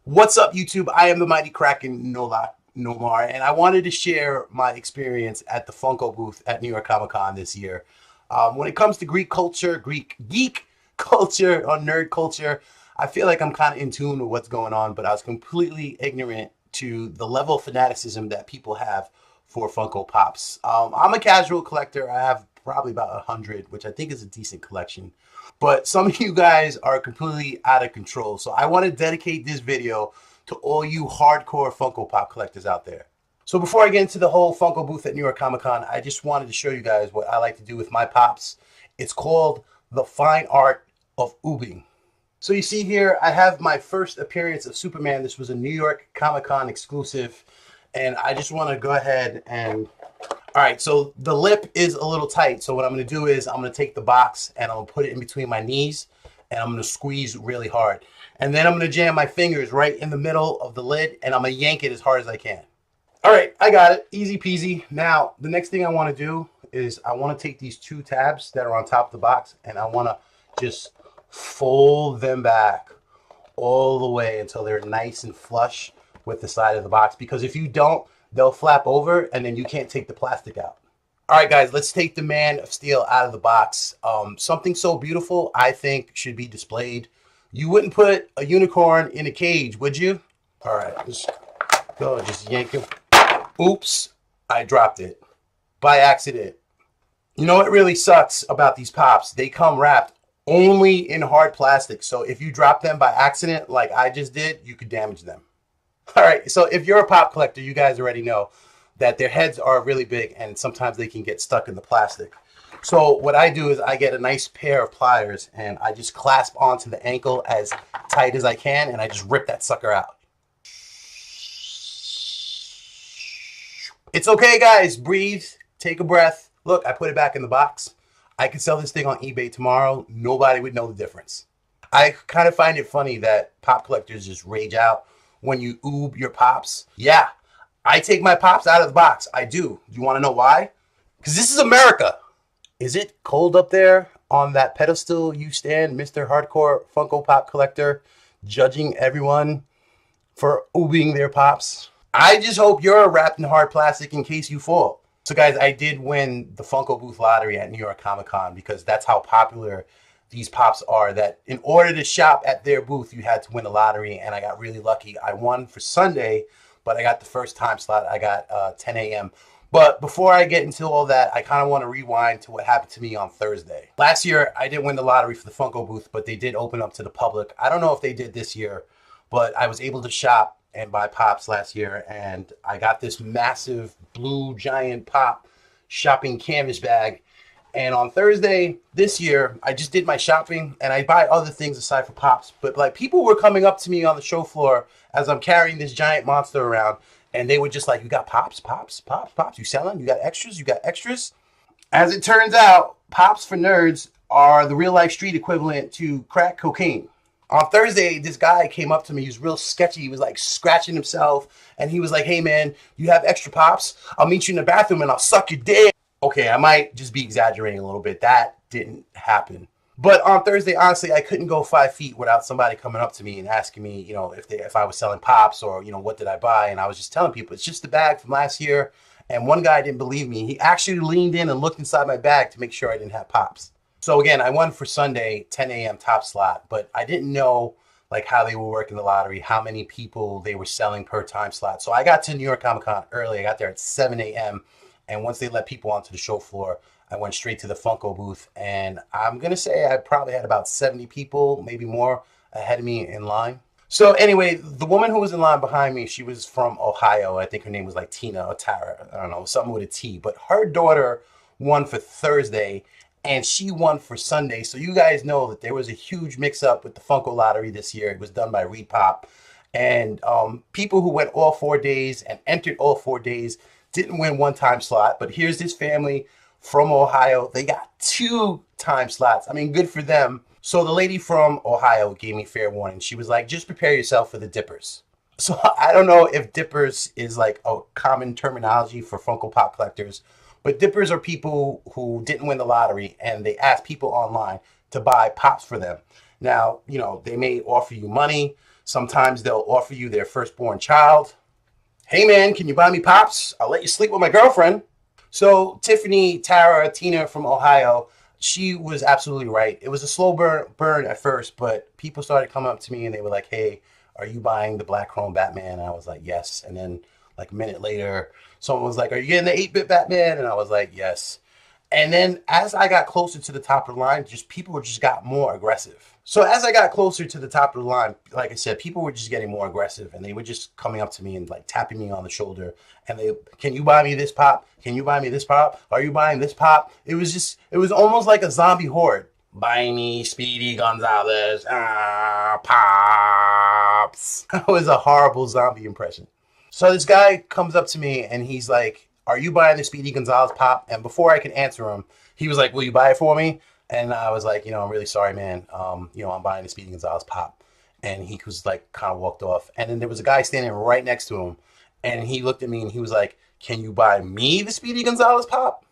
What's up, YouTube? I am the mighty Kraken Nomar, and I wanted to share my experience at the Funko booth at New York Comic Con this year. When it comes to Greek culture, Greek geek culture, or nerd culture, I feel like I'm kind of in tune with what's going on, but I was completely ignorant to the level of fanaticism that people have for Funko Pops. I'm a casual collector. I have probably about 100, which I think is a decent collection. But some of you guys are completely out of control. So I want to dedicate this video to all you hardcore Funko Pop collectors out there. So before I get into the whole Funko booth at New York Comic Con, I just wanted to show you guys what I like to do with my Pops. It's called the fine art of OOBing. So you see here, I have my first appearance of Superman. This was a New York Comic Con exclusive. And I just want to go ahead and... All right, so the lip is a little tight. So what I'm going to do is I'm going to take the box and I'm going to put it in between my knees and I'm going to squeeze really hard. And then I'm going to jam my fingers right in the middle of the lid and I'm going to yank it as hard as I can. All right, I got it. Easy peasy. Now, the next thing I want to do is I want to take these two tabs that are on top of the box and I want to just fold them back all the way until they're nice and flush with the side of the box. Because if you don't, they'll flap over and then you can't take the plastic out. All right, guys, let's take the Man of Steel out of the box. Something so beautiful, I think, should be displayed. You wouldn't put a unicorn in a cage, would you? All right, just go, just yank him. Oops, I dropped it by accident. You know what really sucks about these Pops? They come wrapped only in hard plastic. So if you drop them by accident, like I just did, you could damage them. All right, so if you're a pop collector, you guys already know that their heads are really big and sometimes they can get stuck in the plastic. So what I do is I get a nice pair of pliers and I just clasp onto the ankle as tight as I can and I just rip that sucker out. It's okay, guys. Breathe. Take a breath. Look, I put it back in the box. I could sell this thing on eBay tomorrow. Nobody would know the difference. I kind of find it funny that pop collectors just rage out when you oob your Pops. Yeah, I take my Pops out of the box. I do. You want to know why? Because this is America. Is it cold up there on that pedestal you stand, Mr. Hardcore Funko Pop Collector, judging everyone for oobing their Pops? I just hope you're wrapped in hard plastic in case you fall. So guys, I did win the Funko Booth Lottery at New York Comic Con because that's how popular these Pops are, that in order to shop at their booth, you had to win a lottery, and I got really lucky. I won for Sunday, but I got the first time slot. I got 10 a.m. But before I get into all that, I kind of want to rewind to what happened to me on Thursday. Last year, I didn't win the lottery for the Funko booth, but they did open up to the public. I don't know if they did this year, but I was able to shop and buy Pops last year, and I got this massive blue giant Pop shopping canvas bag. And on Thursday this year, I just did my shopping and I buy other things aside from Pops. But like people were coming up to me on the show floor as I'm carrying this giant monster around. And they were just like, you got Pops, Pops, Pops, Pops. You selling? You got extras? You got extras? As it turns out, Pops for nerds are the real life street equivalent to crack cocaine. On Thursday, this guy came up to me. He was real sketchy. He was like scratching himself. And he was like, hey man, you have extra Pops? I'll meet you in the bathroom and I'll suck your dick. Okay, I might just be exaggerating a little bit. That didn't happen. But on Thursday, honestly, I couldn't go 5 feet without somebody coming up to me and asking me, you know, if I was selling Pops or, you know, what did I buy? And I was just telling people, it's just the bag from last year. And one guy didn't believe me. He actually leaned in and looked inside my bag to make sure I didn't have Pops. So again, I won for Sunday, 10 a.m. top slot, but I didn't know like how they were working the lottery, how many people they were selling per time slot. So I got to New York Comic Con early. I got there at 7 a.m. And once they let people onto the show floor, I went straight to the Funko booth. And I'm going to say I probably had about 70 people, maybe more, ahead of me in line. So anyway, the woman who was in line behind me, she was from Ohio. I think her name was like Tina or Tara. I don't know, something with a T. But her daughter won for Thursday and she won for Sunday. So you guys know that there was a huge mix-up with the Funko Lottery this year. It was done by Repop. And people who went all 4 days and entered all 4 days didn't win one time slot, but here's this family from Ohio. They got 2 time slots. I mean, good for them. So the lady from Ohio gave me fair warning. She was like, just prepare yourself for the dippers. So I don't know if dippers is like a common terminology for Funko Pop collectors, but dippers are people who didn't win the lottery and they ask people online to buy Pops for them. Now, you know, they may offer you money. Sometimes they'll offer you their firstborn child. Hey man, can you buy me Pops? I'll let you sleep with my girlfriend. So Tiffany, Tara, Tina from Ohio, she was absolutely right. It was a slow burn at first, but people started coming up to me and they were like, hey, are you buying the Black Chrome Batman? And I was like, yes. And then like a minute later, someone was like, are you getting the 8-bit Batman? And I was like, yes. And then as I got closer to the top of the line, just people just got more aggressive. So as I got closer to the top of the line, like I said, people were just getting more aggressive and they were just coming up to me and like tapping me on the shoulder. And they, can you buy me this Pop? Can you buy me this Pop? Are you buying this Pop? It was almost like a zombie horde. Buy me Speedy Gonzalez, Pops. That was a horrible zombie impression. So this guy comes up to me and he's like, are you buying the Speedy Gonzalez Pop? And before I could answer him, he was like, will you buy it for me? And I was like, I'm really sorry, man. I'm buying the Speedy Gonzalez Pop. And he was like, kind of walked off. And then there was a guy standing right next to him. And he looked at me and he was like, can you buy me the Speedy Gonzalez Pop?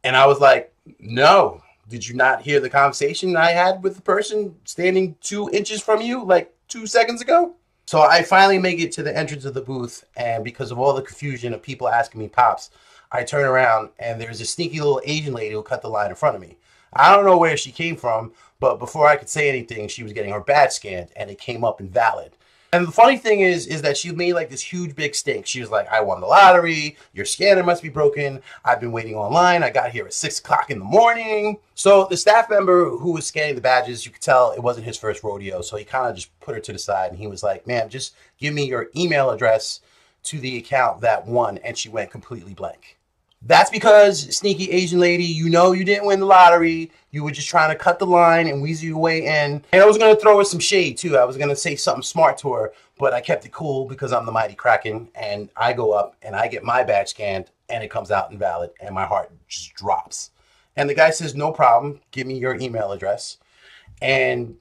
And I was like, no. Did you not hear the conversation I had with the person standing 2 inches from you like 2 seconds ago? So I finally make it to the entrance of the booth. And because of all the confusion of people asking me Pops, I turn around and there's a sneaky little Asian lady who cut the line in front of me. I don't know where she came from, but before I could say anything, she was getting her badge scanned and it came up invalid. And the funny thing is that she made like this huge big stink. She was like, I won the lottery. Your scanner must be broken. I've been waiting online. I got here at 6 o'clock in the morning. So the staff member who was scanning the badges, you could tell it wasn't his first rodeo. So he kind of just put her to the side and he was like, ma'am, just give me your email address to the account that won. And she went completely blank. That's because, sneaky Asian lady, you didn't win the lottery. You were just trying to cut the line and weasel your way in. And I was going to throw her some shade, too. I was going to say something smart to her, but I kept it cool because I'm the mighty Kraken. And I go up and I get my badge scanned and it comes out invalid and my heart just drops. And the guy says, no problem. Give me your email address. And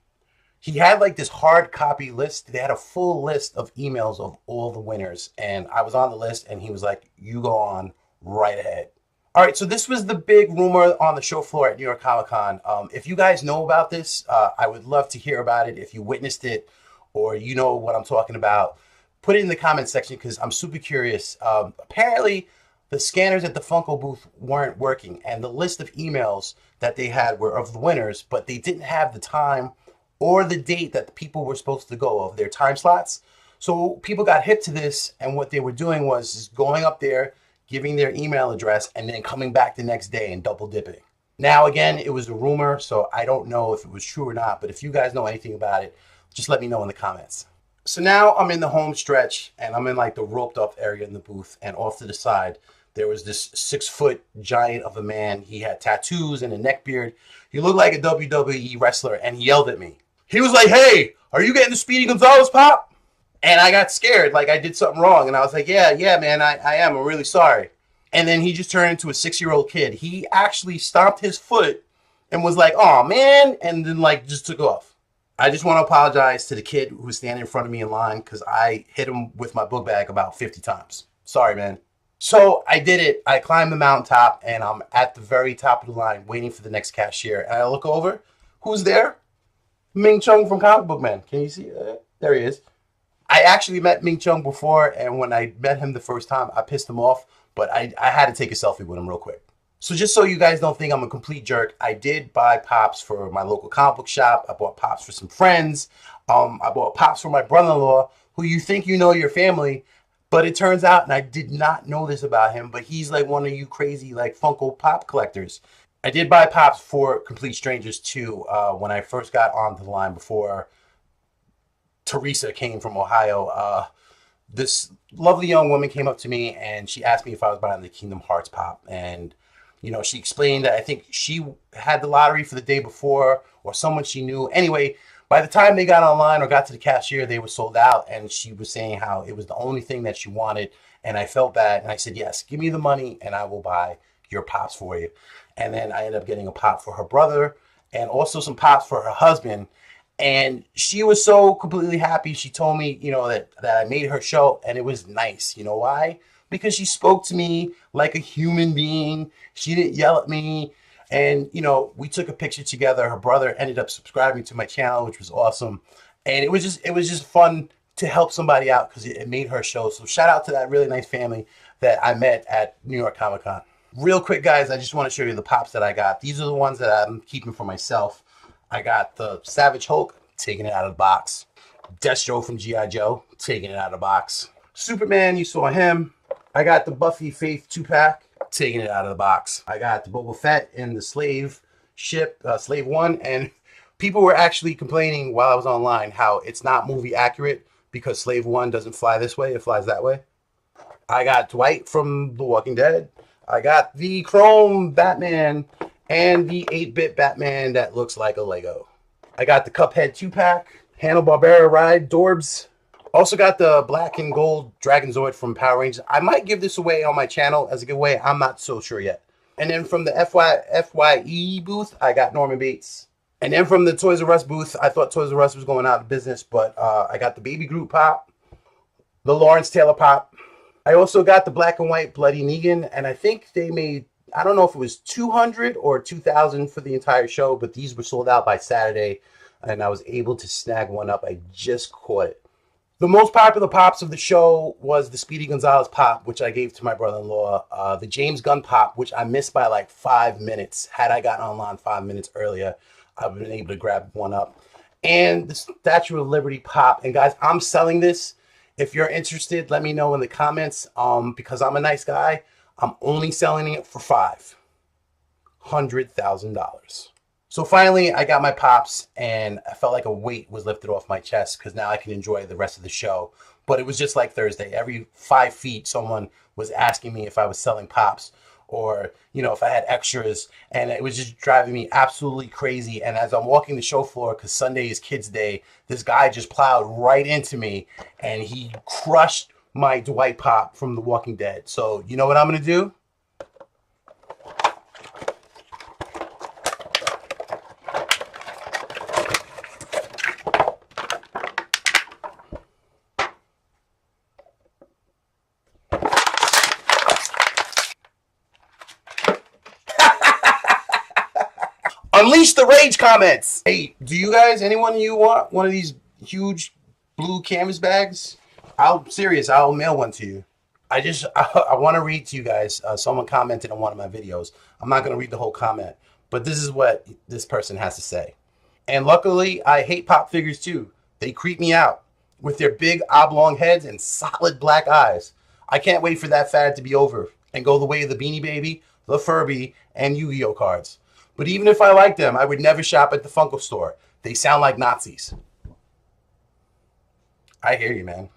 he had like this hard copy list. They had a full list of emails of all the winners. And I was on the list and he was like, you go on right ahead. All right, so this was the big rumor on the show floor at New York Comic Con. If you guys know about this, I would love to hear about it. If you witnessed it or you know what I'm talking about, put it in the comment section because I'm super curious. Apparently, the scanners at the Funko booth weren't working and the list of emails that they had were of the winners, but they didn't have the time or the date that the people were supposed to go of their time slots. So people got hip to this and what they were doing was just going up there, giving their email address, and then coming back the next day and double dipping. Now, again, it was a rumor, so I don't know if it was true or not, but if you guys know anything about it, just let me know in the comments. So now I'm in the home stretch, and I'm in like the roped up area in the booth, and off to the side, there was this 6-foot giant of a man. He had tattoos and a neck beard. He looked like a WWE wrestler, and he yelled at me. He was like, hey, are you getting the Speedy Gonzalez Pop? And I got scared, like I did something wrong. And I was like, yeah, man, I am. I'm really sorry. And then he just turned into a 6-year-old kid. He actually stomped his foot and was like, oh, man, and then like just took off. I just want to apologize to the kid who was standing in front of me in line because I hit him with my book bag about 50 times. Sorry, man. So I did it. I climbed the mountaintop, and I'm at the very top of the line waiting for the next cashier. And I look over. Who's there? Ming Chung from Comic Book Man. Can you see? There he is. I actually met Ming Chung before, and when I met him the first time, I pissed him off, but I had to take a selfie with him real quick. So just so you guys don't think I'm a complete jerk, I did buy Pops for my local comic book shop. I bought Pops for some friends. I bought Pops for my brother-in-law, who you think you know your family, but it turns out, and I did not know this about him, but he's like one of you crazy like Funko Pop collectors. I did buy Pops for complete strangers too when I first got onto the line before Teresa came from Ohio. This lovely young woman came up to me and she asked me if I was buying the Kingdom Hearts Pop. And, she explained that I think she had the lottery for the day before or someone she knew. Anyway, by the time they got online or got to the cashier, they were sold out. And she was saying how it was the only thing that she wanted. And I felt bad. And I said, yes, give me the money and I will buy your Pops for you. And then I ended up getting a Pop for her brother and also some Pops for her husband. And she was so completely happy. She told me, that I made her show, and it was nice. You know why? Because she spoke to me like a human being. She didn't yell at me. And, you know, we took a picture together. Her brother ended up subscribing to my channel, which was awesome. And it was just fun to help somebody out because it made her show. So shout out to that really nice family that I met at New York Comic Con. Real quick, guys, I just want to show you the pops that I got. These are the ones that I'm keeping for myself. I got the Savage Hulk, taking it out of the box. Destro from G.I. Joe, taking it out of the box. Superman, you saw him. I got the Buffy Faith 2-pack, taking it out of the box. I got the Boba Fett in the Slave ship, Slave 1, and people were actually complaining while I was online how it's not movie accurate because Slave 1 doesn't fly this way, it flies that way. I got Dwight from The Walking Dead. I got the Chrome Batman and the 8-bit Batman that looks like a Lego. I got the Cuphead 2-pack, Hanna-Barbera Ride Dorbs. Also got the black and gold Dragon Zord from Power Rangers. I might give this away on my channel as a giveaway. I'm not so sure yet. And then from the FYE booth, I got Norman Bates. And then from the Toys R Us booth, I thought Toys R Us was going out of business, but I got the Baby Groot pop, the Lawrence Taylor pop. I also got the black and white Bloody Negan, and I think they made, I don't know if it was 200 or 2,000 for the entire show, but these were sold out by Saturday, and I was able to snag one up. I just caught it. The most popular pops of the show was the Speedy Gonzalez pop, which I gave to my brother-in-law. The James Gunn pop, which I missed by like 5 minutes. Had I gotten online 5 minutes earlier, I would have been able to grab one up. And the Statue of Liberty pop. And guys, I'm selling this. If you're interested, let me know in the comments. Because I'm a nice guy, I'm only selling it for $500,000. So finally, I got my pops, and I felt like a weight was lifted off my chest because now I can enjoy the rest of the show. But it was just like Thursday. Every 5 feet, someone was asking me if I was selling pops or, you know, if I had extras. And it was just driving me absolutely crazy. And as I'm walking the show floor, because Sunday is Kids Day, this guy just plowed right into me, and he crushed my Dwight pop from The Walking Dead. So you know what I'm going to do? Unleash the rage comments. Hey, do you guys, anyone of you want one of these huge blue canvas bags? I'll mail one to you. I want to read to you guys. Someone commented on one of my videos. I'm not going to read the whole comment, but this is what this person has to say. And luckily, I hate pop figures too. They creep me out with their big oblong heads and solid black eyes. I can't wait for that fad to be over and go the way of the Beanie Baby, the Furby, and Yu-Gi-Oh cards. But even if I like them, I would never shop at the Funko store. They sound like Nazis. I hear you, man.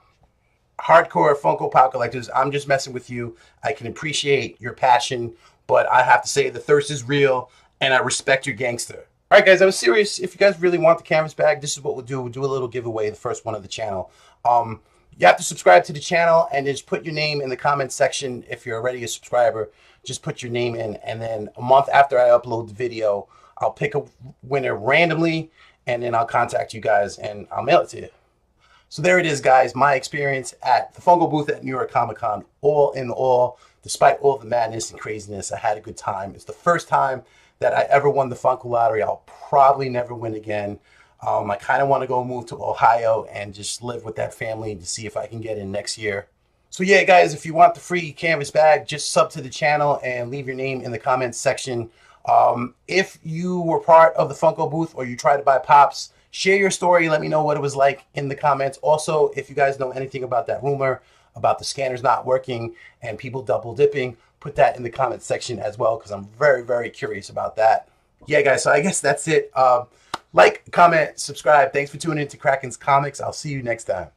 Hardcore Funko Pop collectors, I'm just messing with you. I can appreciate your passion, but I have to say the thirst is real, and I respect your gangster. All right, guys, I was serious. If you guys really want the canvas bag, this is what we'll do. We'll do a little giveaway, the first one of the channel. You have to subscribe to the channel and just put your name in the comment section. If you're already a subscriber, just put your name in, and then a month after I upload the video, I'll pick a winner randomly, and then I'll contact you guys and I'll mail it to you. So there it is, guys. My experience at the Funko booth at New York Comic Con. All in all, despite all the madness and craziness, I had a good time. It's the first time that I ever won the Funko Lottery. I'll probably never win again. I kind of want to go move to Ohio and just live with that family to see if I can get in next year. So yeah, guys, if you want the free canvas bag, just sub to the channel and leave your name in the comments section. If you were part of the Funko booth or you tried to buy pops, share your story. Let me know what it was like in the comments. Also, if you guys know anything about that rumor about the scanners not working and people double dipping, put that in the comments section as well, because I'm very, very curious about that. Yeah, guys, so I guess that's it. Like, comment, subscribe. Thanks for tuning in to Kraken's Comics. I'll see you next time.